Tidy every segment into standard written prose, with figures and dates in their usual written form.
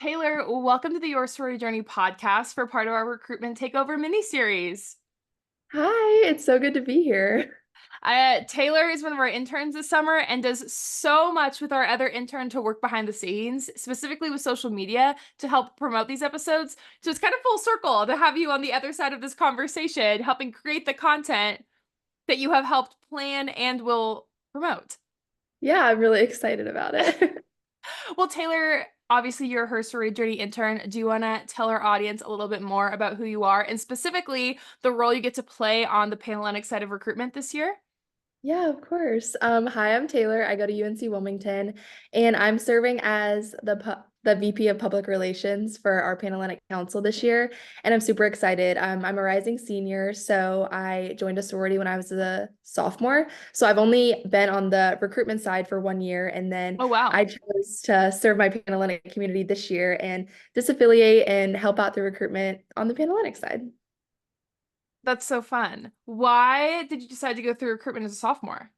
Taylor, welcome to the Your Story Journey podcast for part of our Recruitment Takeover mini-series. Hi, it's so good to be here. Taylor is one of our interns this summer and does so much with our other intern to work behind the scenes, specifically with social media to help promote these episodes. So it's kind of full circle to have you on the other side of this conversation, helping create the content that you have helped plan and will promote. Yeah, I'm really excited about it. Well, Taylor, obviously you're Her Story Journey intern. Do you want to tell our audience a little bit more about who you are and specifically the role you get to play on the Panhellenic side of recruitment this year? Yeah, of course. Hi, I'm Taylor. I go to UNC Wilmington, and I'm serving as the VP of Public Relations for our Panhellenic Council this year, and I'm super excited. I'm a rising senior, so I joined a sorority when I was a sophomore. So I've only been on the recruitment side for 1 year, and then Oh, wow. I chose to serve my Panhellenic community this year and disaffiliate and help out the recruitment on the Panhellenic side. That's so fun. Why did you decide to go through recruitment as a sophomore?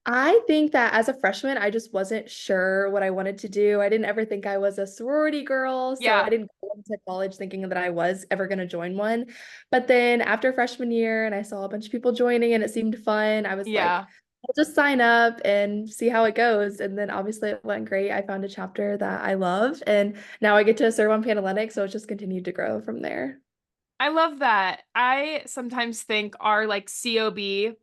I think that as a freshman, I just wasn't sure what I wanted to do. I didn't ever think I was a sorority girl, so I Yeah. didn't go into college thinking that I was ever going to join one. But then after freshman year, and I saw a bunch of people joining and it seemed fun, I was like, Yeah. I'll just sign up and see how it goes. And then obviously it went great. I found a chapter that I love, and now I get to serve on Panhellenic, so it's just continued to grow from there. I love that. I sometimes think our like COB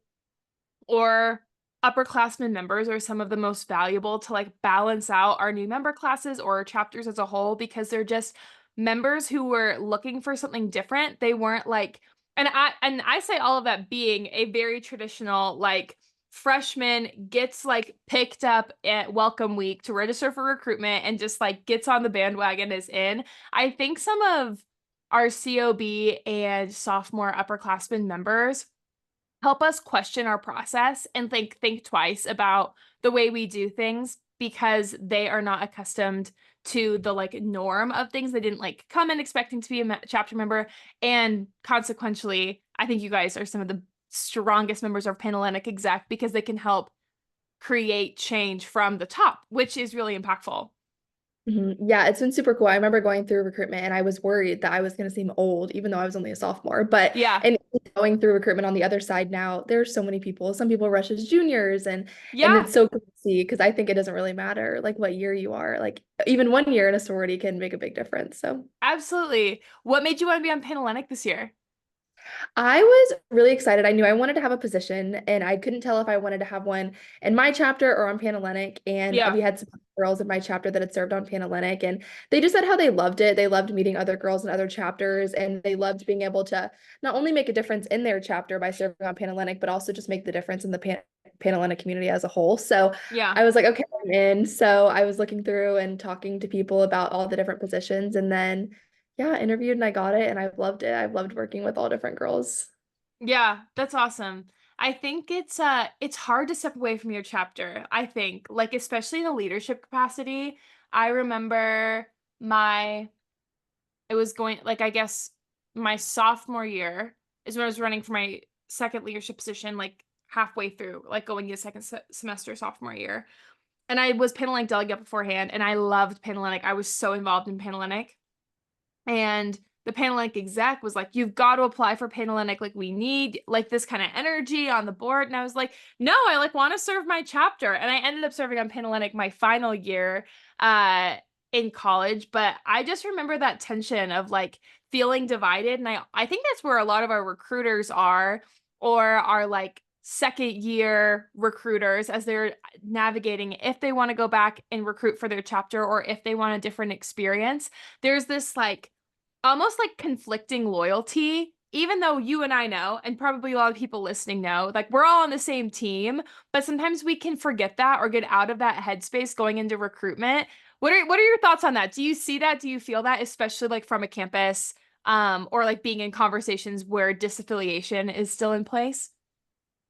or upperclassmen members are some of the most valuable to like balance out our new member classes or chapters as a whole because they're just members who were looking for something different. They weren't like, and I say all of that being a very traditional like freshman gets like picked up at welcome week to register for recruitment and just like gets on the bandwagon is in. I think some of our COB and sophomore upperclassmen members help us question our process and think twice about the way we do things because they are not accustomed to the like norm of things. They didn't like come in expecting to be a chapter member, and consequently, I think you guys are some of the strongest members of Panhellenic Exec because they can help create change from the top, which is really impactful. Yeah, it's been super cool. I remember going through recruitment and I was worried that I was going to seem old, even though I was only a sophomore. But Yeah. and going through recruitment on the other side now, there's so many people. Some people rush as juniors, and Yeah, it's so cool to see because I think it doesn't really matter like what year you are. Like even 1 year in a sorority can make a big difference. So absolutely. What made you want to be on Panhellenic this year? I was really excited. I knew I wanted to have a position, and I couldn't tell if I wanted to have one in my chapter or on Panhellenic. And Yeah. we had some girls in my chapter that had served on Panhellenic, and they just said how they loved it. They loved meeting other girls in other chapters, and they loved being able to not only make a difference in their chapter by serving on Panhellenic, but also just make the difference in the Panhellenic community as a whole. So Yeah. I was like, okay, I'm in. So I was looking through and talking to people about all the different positions, and then yeah, interviewed and I got it and I've loved it. I've loved working with all different girls. Yeah, that's awesome. I think it's hard to step away from your chapter. I think like especially in a leadership capacity. I remember my it was going like I guess my sophomore year is when I was running for my second leadership position like halfway through like going into second semester sophomore year. And I was Panhellenic delegate beforehand and I loved Panhellenic. I was so involved in Panhellenic. And the Panhellenic exec was like, you've got to apply for Panhellenic. Like, we need like this kind of energy on the board. And I was like, no, I like want to serve my chapter. And I ended up serving on Panhellenic my final year uh in college. But I just remember that tension of like feeling divided. And I think that's where a lot of our recruiters are, or our like second year recruiters as they're navigating if they want to go back and recruit for their chapter or if they want a different experience. There's this like almost like conflicting loyalty, even though you and I know, and probably a lot of people listening know, like we're all on the same team, but sometimes we can forget that or get out of that headspace going into recruitment. What are your thoughts on that? Do you see that? Do you feel that, especially like from a campus, or like being in conversations where disaffiliation is still in place?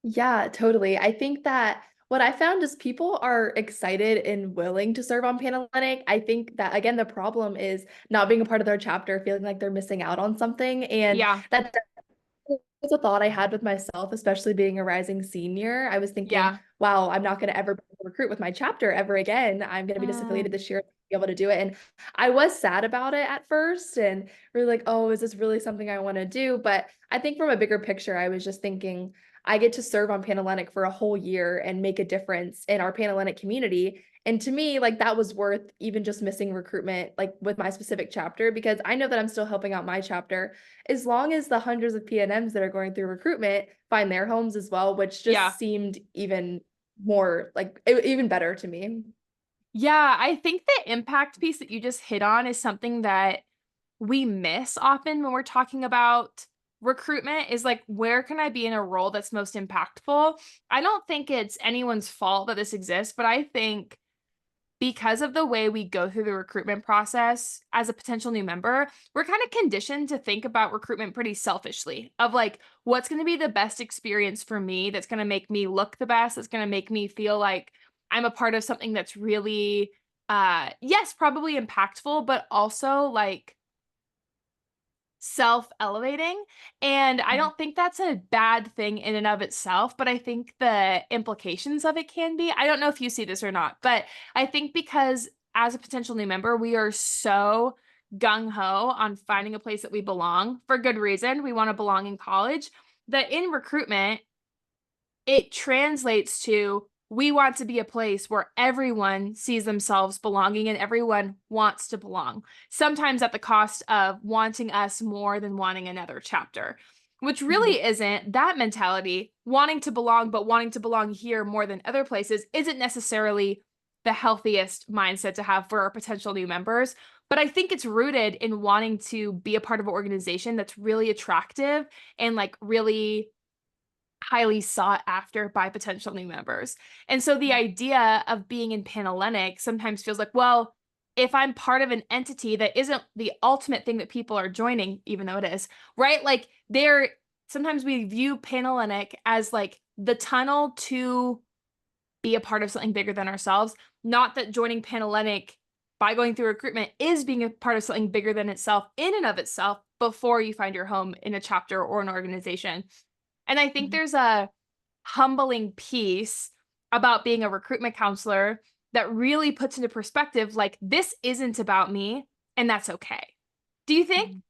Yeah, totally. I think that what I found is people are excited and willing to serve on Panhellenic. I think that again, the problem is not being a part of their chapter, feeling like they're missing out on something. And Yeah. that was a thought I had with myself, especially being a rising senior. I was thinking, Yeah. wow, I'm not going to ever be able to recruit with my chapter ever again. I'm going to be disaffiliated Mm, this year to be able to do it. And I was sad about it at first and really like, oh, is this really something I want to do? But I think from a bigger picture, I was just thinking, I get to serve on Panhellenic for a whole year and make a difference in our Panhellenic community. And to me, like that was worth even just missing recruitment, like with my specific chapter, because I know that I'm still helping out my chapter as long as the hundreds of PNMs that are going through recruitment find their homes as well, which yeah. just seemed even more like even better to me. Yeah, I think the impact piece that you just hit on is something that we miss often when we're talking about recruitment is like, where can I be in a role that's most impactful? I don't think it's anyone's fault that this exists, but I think because of the way we go through the recruitment process as a potential new member, we're kind of conditioned to think about recruitment pretty selfishly of like, what's going to be the best experience for me that's going to make me look the best, that's going to make me feel like I'm a part of something that's really, yes, probably impactful, but also like self-elevating. And I Mhm. don't think that's a bad thing in and of itself, but I think the implications of it can be. I don't know if you see this or not, but I think because as a potential new member, we are so gung ho on finding a place that we belong for good reason. We want to belong in college, that in recruitment, it translates to we want to be a place where everyone sees themselves belonging and everyone wants to belong, sometimes at the cost of wanting us more than wanting another chapter, which Mhm. really isn't that mentality. Wanting to belong, but wanting to belong here more than other places isn't necessarily the healthiest mindset to have for our potential new members. But I think it's rooted in wanting to be a part of an organization that's really attractive and like really highly sought after by potential new members. And so the idea of being in Panhellenic sometimes feels like, well, if I'm part of an entity that isn't the ultimate thing that people are joining, even though it is, right? Like there, sometimes we view Panhellenic as like the tunnel to be a part of something bigger than ourselves. Not that joining Panhellenic by going through recruitment is being a part of something bigger than itself in and of itself before you find your home in a chapter or an organization. And I think Mhm. there's a humbling piece about being a recruitment counselor that really puts into perspective like, this isn't about me, and that's okay. Do you think? Mhm.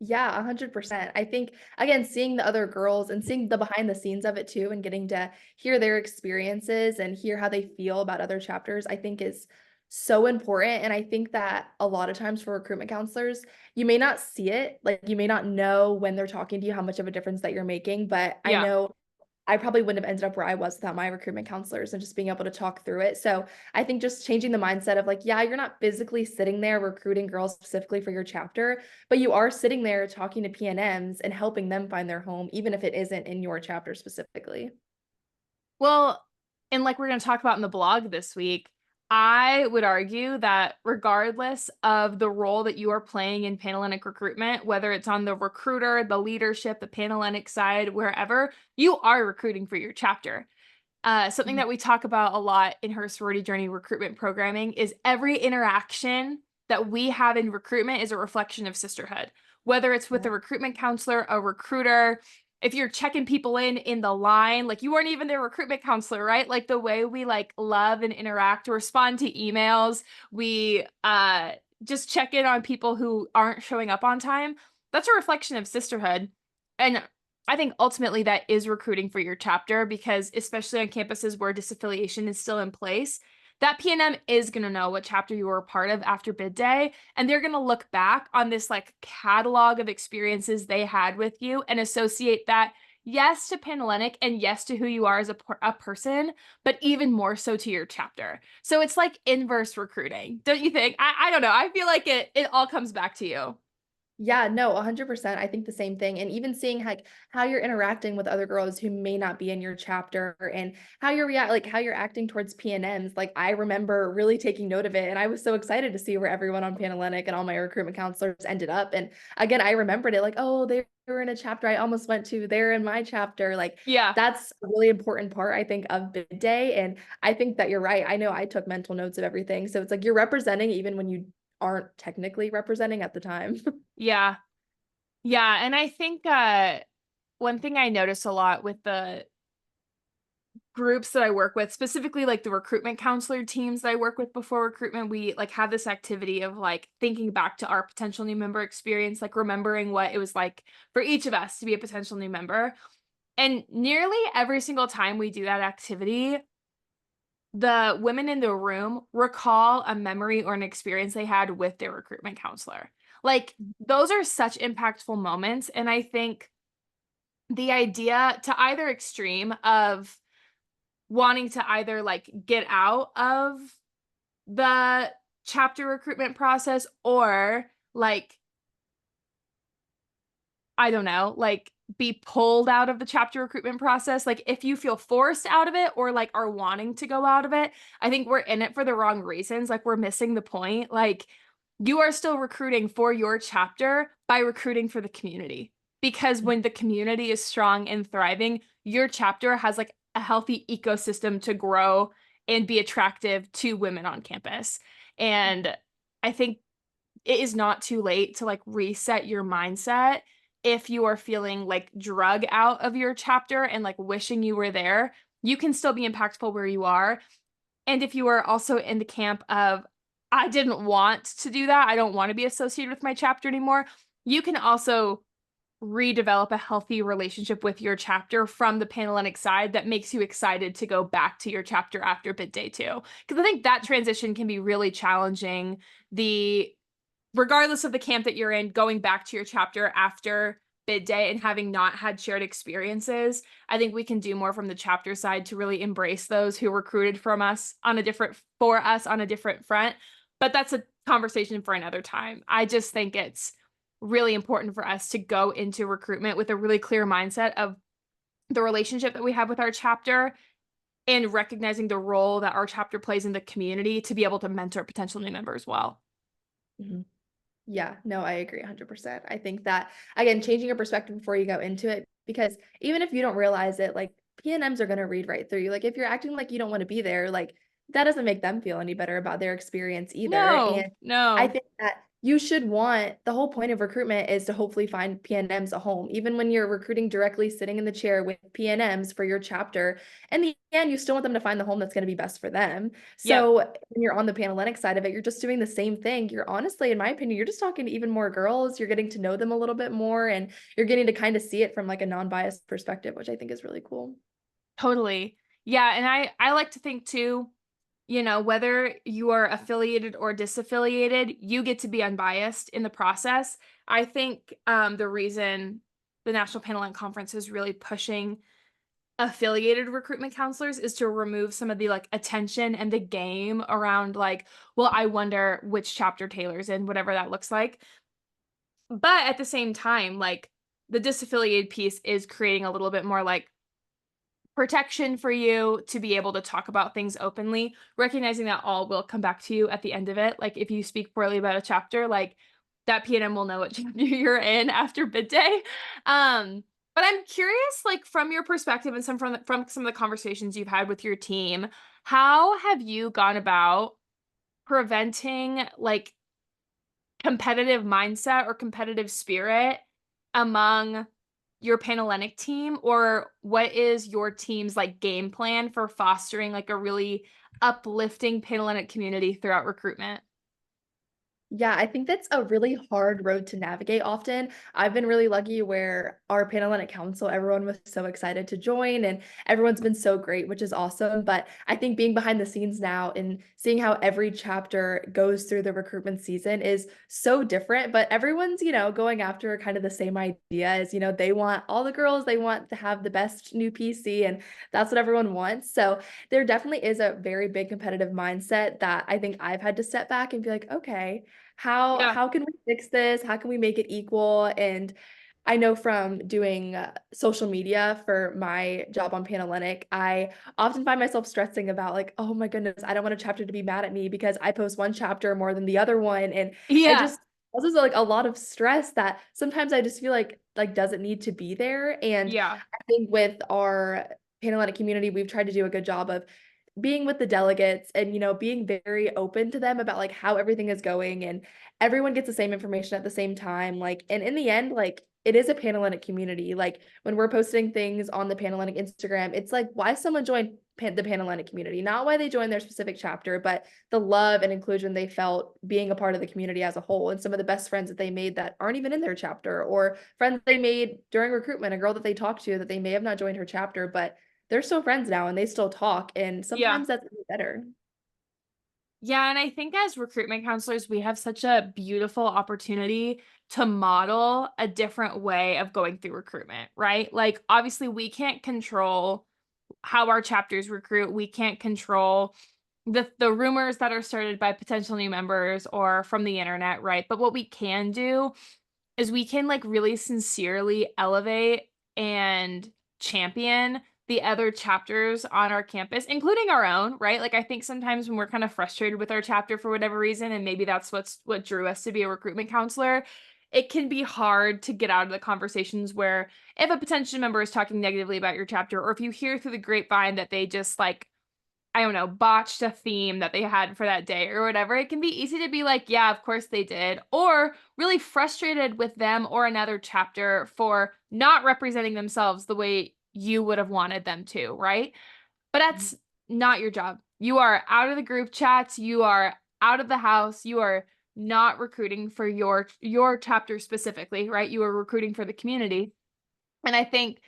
Yeah, 100%. I think, again, seeing the other girls and seeing the behind the scenes of it too, and getting to hear their experiences and hear how they feel about other chapters, I think is so important. And I think that a lot of times for recruitment counselors, you may not see it, like you may not know when they're talking to you how much of a difference that you're making. But I Yeah. know I probably wouldn't have ended up where I was without my recruitment counselors and just being able to talk through it. So I think just changing the mindset of like, yeah, you're not physically sitting there recruiting girls specifically for your chapter, but you are sitting there talking to PNMs and helping them find their home, even if it isn't in your chapter specifically. Well, and like we're going to talk about in the blog this week, I would argue that regardless of the role that you are playing in Panhellenic recruitment, whether it's on the recruiter, the leadership, the Panhellenic side, wherever, you are recruiting for your chapter. Something Mhm. that we talk about a lot in her sorority journey recruitment programming is every interaction that we have in recruitment is a reflection of sisterhood, whether it's with Yeah. a recruitment counselor, a recruiter, if you're checking people in the line, like you weren't even their recruitment counselor, right? Like the way we like love and interact, respond to emails, we just check in on people who aren't showing up on time. That's a reflection of sisterhood. And I think ultimately that is recruiting for your chapter because especially on campuses where disaffiliation is still in place, that PNM is going to know what chapter you were a part of after bid day, and they're going to look back on this like catalog of experiences they had with you and associate that yes to Panhellenic and yes to who you are as a person, but even more so to your chapter. So it's like inverse recruiting, don't you think? I don't know. I feel like it all comes back to you. Yeah, no, 100%. I think the same thing. And even seeing like how you're interacting with other girls who may not be in your chapter and how you're like how you're acting towards PNMs. Like I remember really taking note of it. And I was so excited to see where everyone on Panhellenic and all my recruitment counselors ended up. And again, I remembered it like, oh, they were in a chapter I almost went to. They're in my chapter. Like Yeah. that's a really important part, I think, of bid day. And I think that you're right. I know I took mental notes of everything. So it's like you're representing even when you aren't technically representing at the time. Yeah. Yeah, and I think one thing I notice a lot with the groups that I work with, specifically like the recruitment counselor teams that I work with before recruitment, we like have this activity of like thinking back to our potential new member experience, like remembering what it was like for each of us to be a potential new member. And nearly every single time we do that activity, the women in the room recall a memory or an experience they had with their recruitment counselor. Like those are such impactful moments. And I think the idea to either extreme of wanting to either like get out of the chapter recruitment process or like I don't know, like be pulled out of the chapter recruitment process. Like if you feel forced out of it or like are wanting to go out of it, I think we're in it for the wrong reasons. Like we're missing the point. Like you are still recruiting for your chapter by recruiting for the community. Because when the community is strong and thriving, your chapter has like a healthy ecosystem to grow and be attractive to women on campus. And I think it is not too late to like reset your mindset if you are feeling like drug out of your chapter and like wishing you were there. You can still be impactful where you are. And if you are also in the camp of, I didn't want to do that, I don't want to be associated with my chapter anymore, you can also redevelop a healthy relationship with your chapter from the Panhellenic side that makes you excited to go back to your chapter after bid day too. Because I think that transition can be really challenging. The regardless of the camp that you're in, going back to your chapter after bid day and having not had shared experiences, I think we can do more from the chapter side to really embrace those who recruited from us on a different for us on a different front. But that's a conversation for another time. I just think it's really important for us to go into recruitment with a really clear mindset of the relationship that we have with our chapter and recognizing the role that our chapter plays in the community to be able to mentor potential new members well. Mhm. Yeah, no, I agree 100%. I think that, again, changing your perspective before you go into it, because even if you don't realize it, like PNMs are going to read right through you. Like if you're acting like you don't want to be there, like that doesn't make them feel any better about their experience either. No, And I no. think that you should want the whole point of recruitment is to hopefully find PNMs a home, even when you're recruiting directly sitting in the chair with PNMs for your chapter. In the end, you still want them to find the home that's going to be best for them. Yep. So when you're on the Panhellenic side of it, you're just doing the same thing. You're honestly, in my opinion, you're just talking to even more girls. You're getting to know them a little bit more, and you're getting to kind of see it from like a non-biased perspective, which I think is really cool. Totally. Yeah, and I like to think too, you know, whether you are affiliated or disaffiliated, you get to be unbiased in the process. I think the reason the National Panel and Conference is really pushing affiliated recruitment counselors is to remove some of the like attention and the game around like, well, I wonder which chapter Taylor's in, whatever that looks like. But at the same time, like the disaffiliated piece is creating a little bit more like protection for you to be able to talk about things openly, recognizing that all will come back to you at the end of it. Like if you speak poorly about a chapter, like that PNM will know what chapter you're in after bid day. But I'm curious, like from your perspective and from some of the conversations you've had with your team, how have you gone about preventing like competitive mindset or competitive spirit among your Panhellenic team, or what is your team's like game plan for fostering like a really uplifting Panhellenic community throughout recruitment? Yeah, I think that's a really hard road to navigate often. I've been really lucky where our Panhellenic Council, everyone was so excited to join and everyone's been so great, which is awesome. But I think being behind the scenes now and seeing how every chapter goes through the recruitment season is so different. But everyone's, going after kind of the same idea as, they want all the girls, they want to have the best new PC, and that's what everyone wants. So there definitely is a very big competitive mindset that I think I've had to step back and be like, okay, Yeah. how can we fix this? How can we make it equal? And I know from doing social media for my job on Panhellenic, I often find myself stressing about like, oh my goodness, I don't want a chapter to be mad at me because I post one chapter more than the other one, and it Yeah. just causes like a lot of stress that sometimes I just feel like doesn't need to be there. And Yeah. I think with our Panhellenic community, we've tried to do a good job of being with the delegates and, being very open to them about like how everything is going and everyone gets the same information at the same time. Like, and in the end, like it is a Panhellenic community. Like when we're posting things on the Panhellenic Instagram, it's like why someone joined the Panhellenic community, not why they joined their specific chapter, but the love and inclusion they felt being a part of the community as a whole, and some of the best friends that they made that aren't even in their chapter, or friends they made during recruitment, a girl that they talked to that they may have not joined her chapter, but they're still friends now and they still talk. And Yeah. sometimes that's even better. Yeah, and I think as recruitment counselors, we have such a beautiful opportunity to model a different way of going through recruitment, right? Like, obviously, we can't control how our chapters recruit. We can't control the rumors that are started by potential new members or from the internet, right? But what we can do is we can like really sincerely elevate and champion the other chapters on our campus, including our own, right? Like I think sometimes when we're kind of frustrated with our chapter for whatever reason, and maybe that's what drew us to be a recruitment counselor, it can be hard to get out of the conversations where if a potential member is talking negatively about your chapter, or if you hear through the grapevine that they just like I don't know, botched a theme that they had for that day or whatever, it can be easy to be like, yeah, of course they did, or really frustrated with them or another chapter for not representing themselves the way you would have wanted them to, right? But Mhm. that's not your job. You are out of the group chats, you are out of the house, you are not recruiting for your chapter specifically, right? You are recruiting for the community. And I think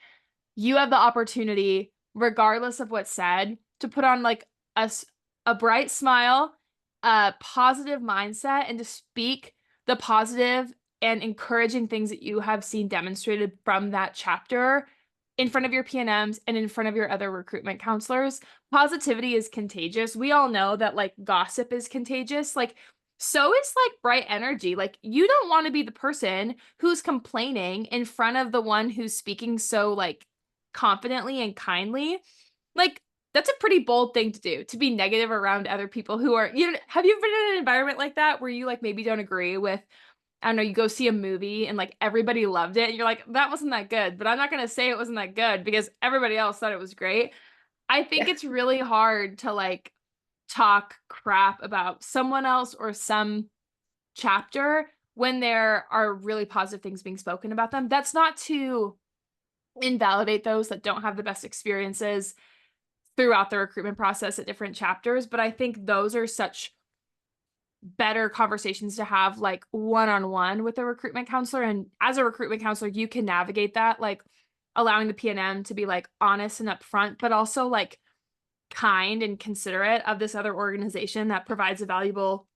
you have the opportunity, regardless of what's said, to put on like a bright smile, a positive mindset, and to speak the positive and encouraging things that you have seen demonstrated from that chapter in front of your PNMs and in front of your other recruitment counselors. Positivity is contagious. We all know that like gossip is contagious. Like, so is like bright energy. Like, you don't want to be the person who's complaining in front of the one who's speaking so like confidently and kindly. Like, that's a pretty bold thing to do, to be negative around other people who are, have you been in an environment like that where you like maybe don't agree with, I don't know, you go see a movie and like everybody loved it and you're like, that wasn't that good, but I'm not going to say it wasn't that good because everybody else thought it was great. I think Yeah. it's really hard to like talk crap about someone else or some chapter when there are really positive things being spoken about them. That's not to invalidate those that don't have the best experiences throughout the recruitment process at different chapters, but I think those are such better conversations to have like one-on-one with a recruitment counselor. And as a recruitment counselor, you can navigate that, like allowing the PNM to be like honest and upfront, but also like kind and considerate of this other organization that provides a valuable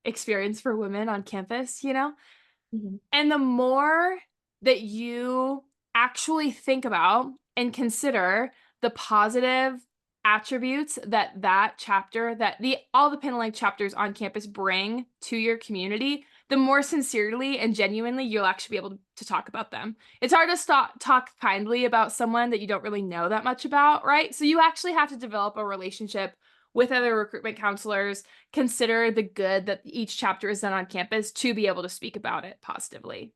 experience for women on campus, you know? Mhm. And the more that you actually think about and consider the positive attributes that that chapter, that the all the Panhellenic chapters on campus bring to your community, the more sincerely and genuinely you'll actually be able to talk about them. It's hard to talk kindly about someone that you don't really know that much about, right? So you actually have to develop a relationship with other recruitment counselors, consider the good that each chapter has done on campus to be able to speak about it positively.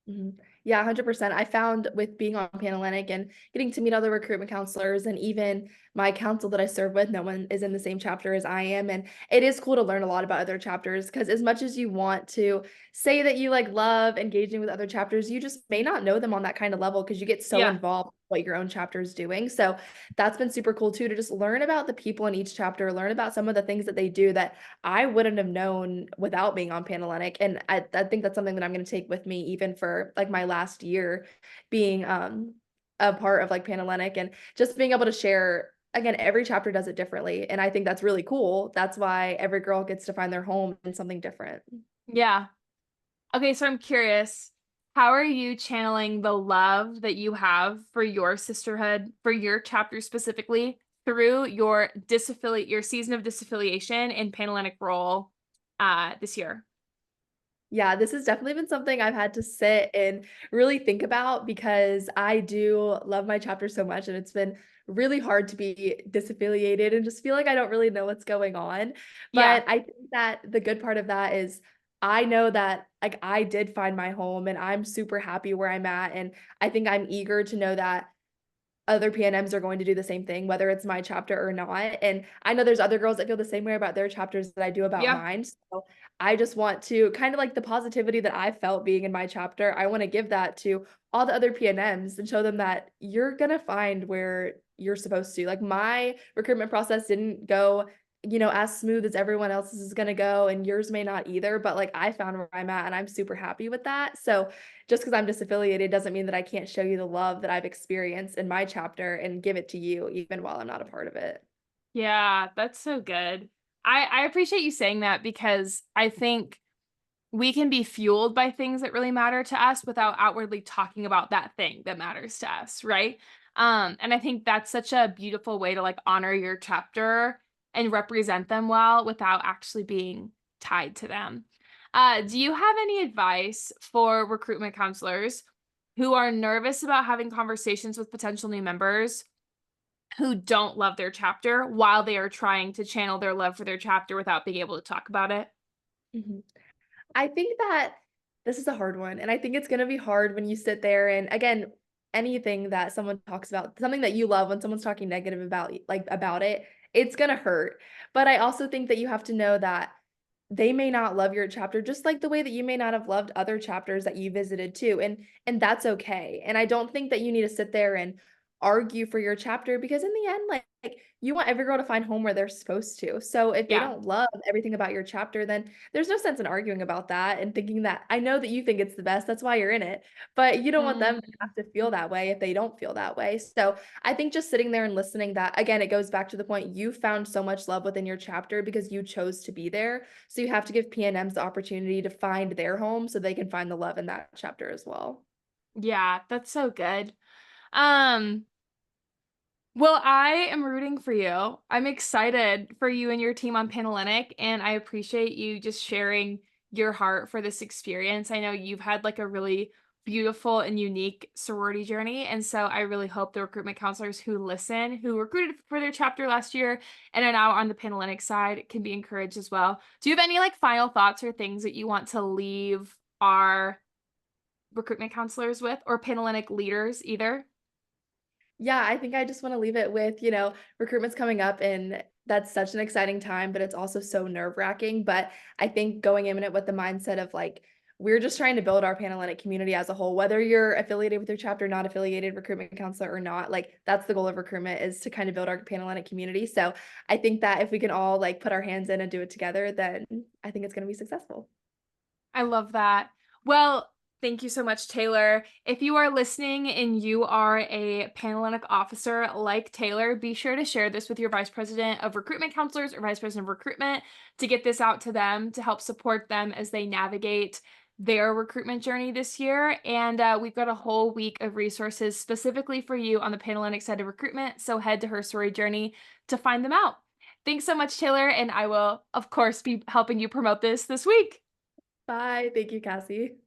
Mhm. Yeah, 100%. I found with being on Panhellenic and getting to meet other recruitment counselors and even my council that I serve with, no one is in the same chapter as I am. And it is cool to learn a lot about other chapters because as much as you want to say that you like love engaging with other chapters, you just may not know them on that kind of level because you get so Yeah. involved with what your own chapter is doing. So that's been super cool too, to just learn about the people in each chapter, learn about some of the things that they do that I wouldn't have known without being on Panhellenic. And I think that's something that I'm going to take with me even for like my last year being a part of like Panhellenic, and just being able to share. Again, every chapter does it differently. And I think that's really cool. That's why every girl gets to find their home in something different. Yeah. Okay, so I'm curious, how are you channeling the love that you have for your sisterhood, for your chapter specifically, through your season of disaffiliation and Panhellenic role this year? Yeah, this has definitely been something I've had to sit and really think about because I do love my chapter so much, and it's been really hard to be disaffiliated and just feel like I don't really know what's going on. Yeah. But I think that the good part of that is I know that like I did find my home and I'm super happy where I'm at. And I think I'm eager to know that other PNMs are going to do the same thing, whether it's my chapter or not. And I know there's other girls that feel the same way about their chapters that I do about Yeah. mine. So I just want to kind of like the positivity that I felt being in my chapter, I want to give that to all the other PNMs and show them that you're going to find where you're supposed to. Like my recruitment process didn't go, as smooth as everyone else's is going to go, and yours may not either, but like I found where I'm at and I'm super happy with that. So just because I'm disaffiliated doesn't mean that I can't show you the love that I've experienced in my chapter and give it to you even while I'm not a part of it. Yeah, that's so good. I appreciate you saying that because I think we can be fueled by things that really matter to us without outwardly talking about that thing that matters to us, right? And I think that's such a beautiful way to like honor your chapter and represent them well without actually being tied to them. Do you have any advice for recruitment counselors who are nervous about having conversations with potential new members who don't love their chapter while they are trying to channel their love for their chapter without being able to talk about it? Mhm. I think that this is a hard one, and I think it's gonna be hard when you sit there and again, anything that someone talks about, something that you love when someone's talking negative about about it, it's gonna hurt. But I also think that you have to know that they may not love your chapter just like the way that you may not have loved other chapters that you visited too, and that's okay. And I don't think that you need to sit there and argue for your chapter because in the end, like you want every girl to find home where they're supposed to. So if they Yeah. don't love everything about your chapter, then there's no sense in arguing about that and thinking that I know that you think it's the best, that's why you're in it. But you don't want them to Mm, have to feel that way if they don't feel that way. So I think just sitting there and listening that again, it goes back to the point you found so much love within your chapter because you chose to be there. So you have to give PNMs the opportunity to find their home so they can find the love in that chapter as well. yeah, that's so good. Um, well, I am rooting for you. I'm excited for you and your team on Panhellenic, and I appreciate you just sharing your heart for this experience. I know you've had like a really beautiful and unique sorority journey, and so I really hope the recruitment counselors who listen, who recruited for their chapter last year and are now on the Panhellenic side, can be encouraged as well. Do you have any like final thoughts or things that you want to leave our recruitment counselors with, or Panhellenic leaders either? Yeah, I think I just wanna leave it with, recruitment's coming up and that's such an exciting time, but it's also so nerve-wracking, but I think going in it with the mindset of, like, we're just trying to build our Panhellenic community as a whole, whether you're affiliated with your chapter, not affiliated recruitment counselor or not, like, that's the goal of recruitment is to kind of build our Panhellenic community, so I think that if we can all, like, put our hands in and do it together, then I think it's gonna be successful. I love that. Well, thank you so much, Taylor. If you are listening and you are a Panhellenic officer like Taylor, be sure to share this with your vice president of recruitment counselors or vice president of recruitment to get this out to them to help support them as they navigate their recruitment journey this year. And we've got a whole week of resources specifically for you on the Panhellenic side of recruitment. So head to her story journey to find them out. Thanks so much, Taylor. And I will, of course, be helping you promote this week. Bye, thank you, Cassie.